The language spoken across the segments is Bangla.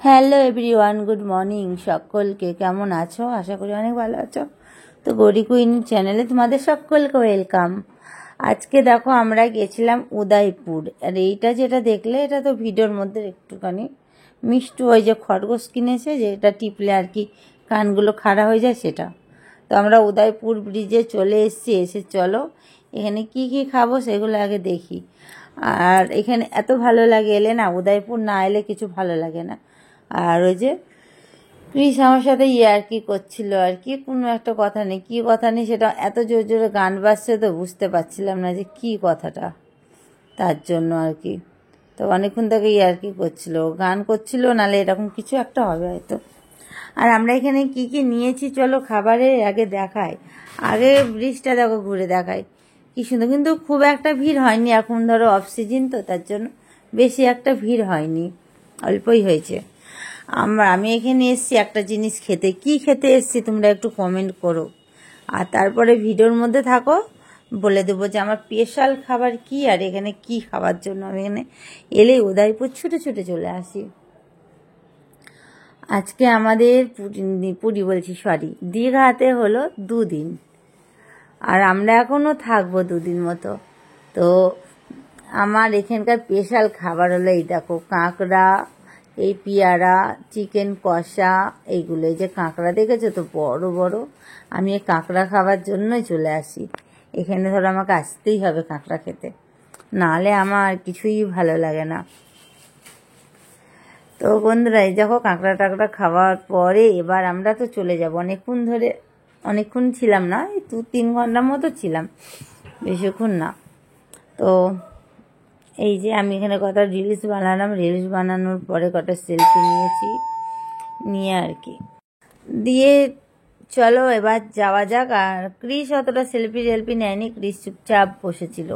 হ্যালো এভরিওয়ান, গুড মর্নিং সকলকে। কেমন আছো? আশা করি অনেক ভালো আছো। তো গৌরী কুইন চ্যানেলে তোমাদের সকলকে ওয়েলকাম। আজকে দেখো আমরা গেছিলাম উদয়পুর। আর এইটা যেটা দেখলে এটা তো ভিডিওর মধ্যে একটুখানি মিষ্টু ওই যে খরগোশ কিনেছে, যে এটা টিপলে আর কি কানগুলো খাড়া হয়ে যায় সেটা। তো আমরা উদয়পুর ব্রিজে চলে এসে চলো এখানে কি কি খাবো সেগুলো আগে দেখি। আর এখানে এত ভালো লাগে, এলে না উদয়পুর না এলে কিছু ভালো লাগে না। আর ওই যে ক্রিস আমার সাথে আর কি করছিল, আর কি কোনো একটা কথা নেই, কি কথা নেই সেটা এত জোরে জোরে গান বাজছে তো বুঝতে পারছিলাম না যে কি কথাটা, তার জন্য আর কি। তো অনেকক্ষণ থেকে আর কি করছিল, গান করছিল, নালে এরকম কিছু একটা হবে হয়তো। আর আমরা এখানে কি কি নিয়েছি চলো খাবারে আগে দেখাই। আগে ব্রিজটা দেখো ঘুরে দেখাই কি সুন্দর, কিন্তু খুব একটা ভিড় হয়নি, এখন ধরো অফ সিজন তো তার জন্য বেশি একটা ভিড় হয়নি, অল্পই হয়েছে। আমি এখানে এসেছি একটা জিনিস খেতে। কি খেতে এসেছি তোমরা একটু কমেন্ট করো, আর তারপরে ভিডিওর মধ্যে থাকো, বলে দেবো যে আমার স্পেশাল খাবার কি আর এখানে কি খাবার জন্য আমি এখানে এলে উদয়পুর ছুটে ছুটে চলে আসি। আজকে আমাদের পুরী বলছি, সরি, দীঘাতে হলো 2 দিন, আর আমরা এখনও থাকবো 2 দিন মতো। তো আমার এখানকার স্পেশাল খাবার হলো এই দেখো কাঁকড়া, এই পেয়ারা, চিকেন কষা, এইগুলো। এই যে কাঁকড়া দেখেছো তো বড় বড়, আমি এই কাঁকড়া খাওয়ার জন্যই চলে আসি এখানে। ধরো আমাকে আসতেই হবে কাঁকড়া খেতে, নাহলে আমার কিছুই ভালো লাগে না। তো বন্ধুরা এই দেখো কাঁকড়া টাকড়া খাওয়ার পরে এবার আমরা তো চলে যাব। অনেকক্ষণ ছিলাম না, এই 2-3 ঘন্টার মতো ছিলাম, বেশিক্ষণ না। তো এই যে আমি এখানে কটা রিলস বানালাম, রিলস বানানোর পরে কটা সেলফি নিয়েছি, নিয়ে আর কি দিয়ে চলো এবার যাওয়া যাক। আর ক্রিস অতটা সেলফি নেয়নি, ক্রিস চুপচাপ বসেছিল,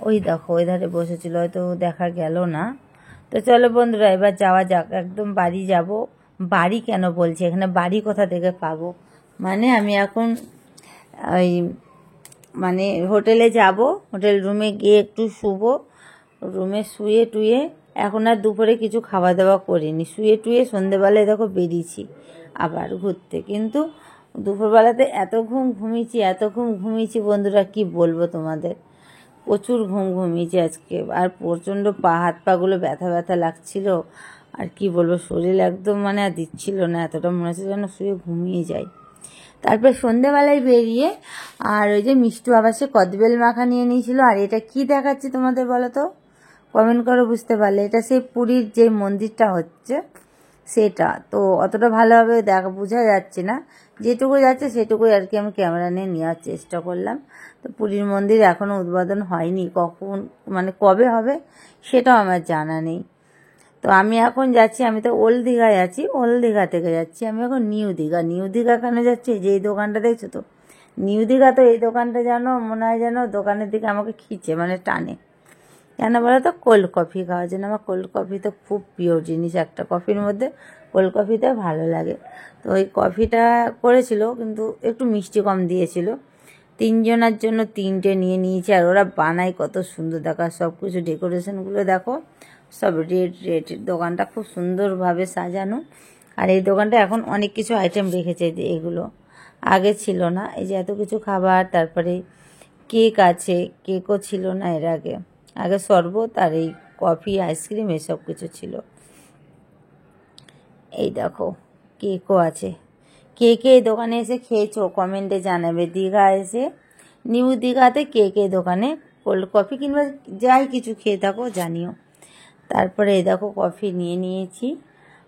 ওই দেখো ওই ধারে বসেছিল, হয়তো দেখা গেল না। তো চলো বন্ধুরা এবার যাওয়া যাক, একদম বাড়ি যাব। বাড়ি কেন বলছি, এখানে বাড়ি কোথা থেকে পাবো, মানে আমি এখন ওই মানে হোটেলে যাব, হোটেল রুমে গিয়ে একটু শুবো, রুমে শুয়ে টুয়ে এখন আর দুপুরে কিছু খাওয়া দাওয়া করিনি, শুয়ে টুয়ে সন্ধেবেলায় দেখো বেরিয়েছি আবার ঘুরতে। কিন্তু দুপুরবেলাতে এত ঘুম ঘুমিয়েছি বন্ধুরা, কি বলবো তোমাদের, প্রচুর ঘুমিয়েছি আজকে। আর প্রচণ্ড হাত পাগুলো ব্যথা ব্যথা লাগছিল, আর কি বলবো শরীর একদম মানে আর দিচ্ছিল না, এতটা মনে হচ্ছে যেন শুয়ে ঘুমিয়ে যাই। তারপর সন্ধেবেলায় বেরিয়ে আর ওই যে মিষ্টু আবার সে কদবেল মাখা নিয়ে নিয়েছিল। আর এটা কি দেখাচ্ছি তোমাদের বলো তো, কমেন্ট করো বুঝতে পারলে। এটা সেই পুরীর যে মন্দিরটা হচ্ছে সেটা, তো অতটা ভালোভাবে বোঝা যাচ্ছে না, যেটুকু যাচ্ছে সেটুকুই আর কি আমি ক্যামেরা নিয়ে নেওয়ার চেষ্টা করলাম। তো পুরীর মন্দির এখনও উদ্বোধন হয়নি, কখন মানে কবে হবে সেটাও আমার জানা নেই। তো আমি এখন যাচ্ছি, আমি তো ওল্ড দীঘায় আছি, ওল্ড দীঘা থেকে যাচ্ছি আমি এখন নিউ দীঘা কেন যাচ্ছি, যে এই দোকানটা দেখছো তো নিউ দীঘা, তো এই দোকানটা যেন মনে হয় যেন দোকানের দিকে আমাকে খিচে মানে টানে, কেন বলো তো, কোল্ড কফি খাওয়ার জন্য। আমার কোল্ড কফি তো খুব প্রিয় জিনিস, একটা কফির মধ্যে কোল্ড কফিটা ভালো লাগে। তো ওই কফিটা করেছিল কিন্তু একটু মিষ্টি কম দিয়েছিল, 3 জনের জন্য 3টে নিয়ে নিয়েছি। আর ওরা বানায় কত সুন্দর, দেখা সব কিছু ডেকোরেশনগুলো দেখো, সব রেড দোকানটা খুব সুন্দরভাবে সাজানো। আর এই দোকানটা এখন অনেক কিছু আইটেম রেখেছে, এগুলো আগে ছিল না। এই যে এত কিছু খাবার, তারপরে কেক আছে, কেকও ছিল না এর আগে, আগে শরবত আর এই কফি আইসক্রিম এসব কিছু ছিল। এই দেখো কেকও আছে। কে এই দোকানে এসে খেয়েছো কমেন্টে জানাবে, দীঘা এসে নিউ দীঘাতে কে দোকানে কোল্ড কফি কিংবা যাই কিছু খেয়ে থাকো জানিও। তারপরে এই দেখো কফি নিয়ে নিয়েছি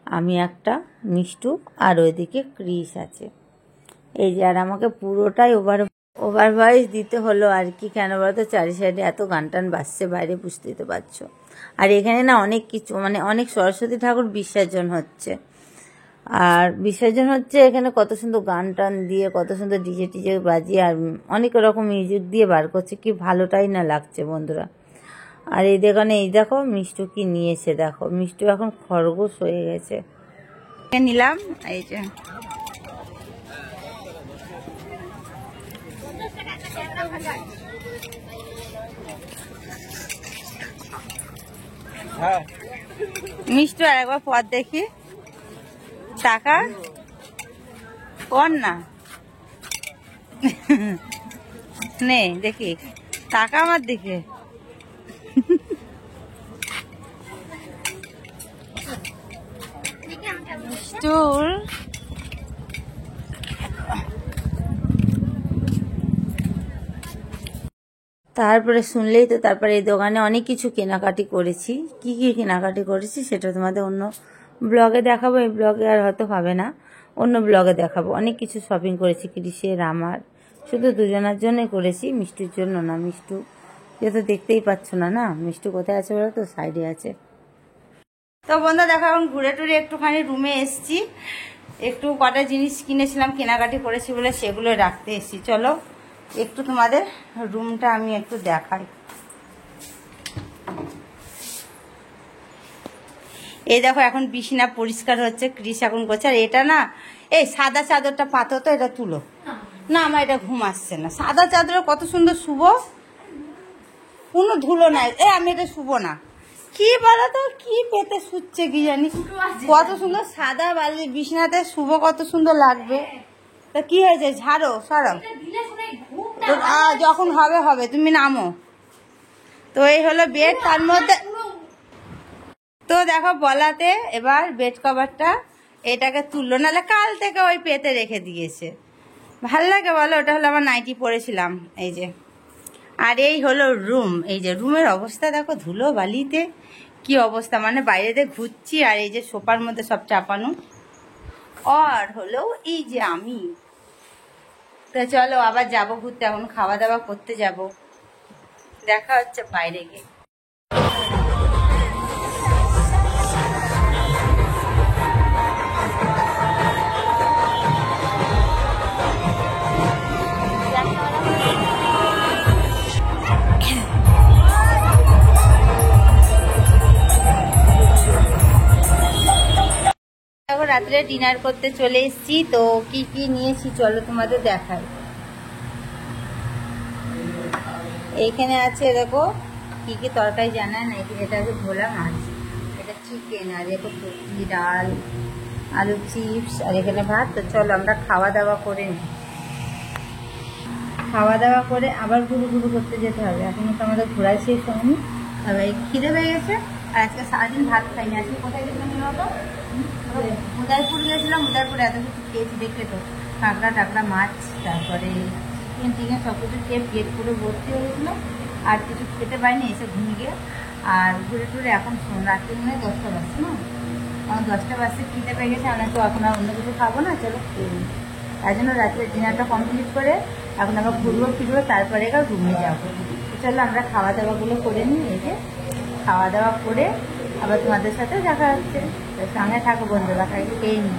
আমি একটা, মিষ্টু, আর ওইদিকে ক্রিস আছে। এই যে আর আমাকে পুরোটাই ওভার ভয়েস দিতে হলো আর কি, কেন বলতো চারি সাইডে এত গান টান বাজছে বাইরে, বুঝতেই তো পারছো। আর এখানে না অনেক কিছু মানে অনেক সরস্বতী ঠাকুর বিসর্জন হচ্ছে, আর বিসর্জন হচ্ছে এখানে কত সুন্দর গান টান দিয়ে, কত সুন্দর ডিজে টিজে বাজিয়ে, আর অনেক রকম মিউজিক দিয়ে বার করছে, কি ভালোটাই না লাগছে বন্ধুরা। আর এই দোকানে এই দেখো মিষ্টু কি নিয়েছে, দেখো মিষ্টু এখন খরগোশ হয়ে গেছে। নিলাম এই যে মিষ্টি আর একবার পথ দেখি, টাকা কর না নে দেখি টাকা আমার দিকে। স্টুল তারপরে শুনলেই তো, তারপরে এই দোকানে অনেক কিছু কেনাকাটি করেছি। কি কি কেনাকাটি করেছি সেটা তোমাদের অন্য ব্লগে দেখাবো, এই ব্লগে আর হয়তো হবে না, অন্য ব্লগে দেখাবো। অনেক কিছু শপিং করেছি কৃষের আমার, শুধু দুজনের জন্যই করেছি, মিষ্টির জন্য না। মিষ্টু যেহেতু দেখতেই পাচ্ছ না, না মিষ্টু কোথায় আছে বলো তো, সাইডে আছে। তো বন্ধু দেখো এখন ঘুরে টুরে একটুখানি রুমে এসছি, একটু কটা জিনিস কিনেছিলাম, কেনাকাটি করেছি বলে সেগুলো রাখতে এসছি। চলো একটু তোমাদের রুমটা আমি একটু দেখাই। এই দেখো এখন বিছানা পরিষ্কার হচ্ছে, ক্রিস এখন করছে। আর এটা না, এই সাদা চাদরটা পাতো তো, এটা তুলো না, আমার এটা ঘুম আসছে না। সাদা চাদর কত সুন্দর শুবো, কোনো ধুলো নাই। আমি এটা শুবো না, কি বলো তো, কি পেতে শুচ্ছে কি জানি, কত সুন্দর সাদা বালি বিছানাতে শুবো, কত সুন্দর লাগবে। তা কি হয়েছে, ঝাড়ো সরো, যখন হবে হবে, তুমি নামো। তো এই হলো বেড, তার মধ্যে তো দেখো বলাতে এবার বেড কভারটা এটাকে তুললো, নাহলে কাল থেকে ওই পেতে রেখে দিয়েছে। ভাল লাগে বলো, ওটা হলো আমার নাইটি পরেছিলাম। এই যে, আর এই হলো রুম। এই যে রুমের অবস্থা দেখো, ধুলো বালিতে কি অবস্থা, মানে বাইরেতে ঘুরছি আর এই যে সোফার মধ্যে সব চাপানো। আর হলো এই যে আমি, তো চলো আবার যাবো ঘুরতে, এখন খাওয়া দাওয়া করতে যাব, দেখা হচ্ছে বাইরে গিয়ে। এখন রাত্রে ডিনার করতে চলে এসেছি, তো কি কি নিয়েছি চলো তোমাদের দেখাই। এইখানে আছে দেখো কি কি তরকারি জানা না, এটা হচ্ছে ভোলা মাছ, এটা চিকেন, আর দেখো সবজি ডাল আলু চিপস, আর এখানে ভাত। তো চলো আমরা খাওয়া দাওয়া করে নিই, খাওয়া দাওয়া করে আবার ঘুরু ঘুরু করতে যেতে হবে। এখনো তো আমাদের ঘোরাই শেষ হয়নি, তবে খিদে পেয়ে গেছে। আর আজকে সারাদিন ভাত খাইনি। আজকে কোথায় গেছিলাম বলতো, উদয়পুর গেছিলাম। উদয়পুরে এত কিছু খেয়েছি, দেখলে তো, কাঁকড়া টাকড়া মাছ, তারপরে চিকেন টিকেন সব কিছু খেয়ে পেট পুরো ভর্তি হয়ে গেছিলো, আর কিছু খেতে পারিনি, এসে ঘুমিয়ে গিয়ে। আর ঘুরে টুরে এখন রাত্রি মনে হয় 10টা বাজছে না, আমার 10টা বাজছে, খিদে পেয়ে গেছে। আমরা তো এখন আর অন্য কিছু খাবো না, চলো খেয়ে নিই। তাই জন্য রাত্রে ডিনারটা কমপ্লিট করে এখন আবার ঘুরবো ফিরবো, তারপরে এবার রুমে যাবো। চলো আমরা খাওয়া দাওয়াগুলো করে নিই। এই যে খাওয়া দাওয়া করে আবার তোমাদের সাথে দেখা হচ্ছে, সঙ্গে থাকো বন্ধুরা, খেয়ে নিই,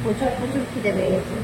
প্রচুর প্রচুর খিদে পেয়ে গেছে।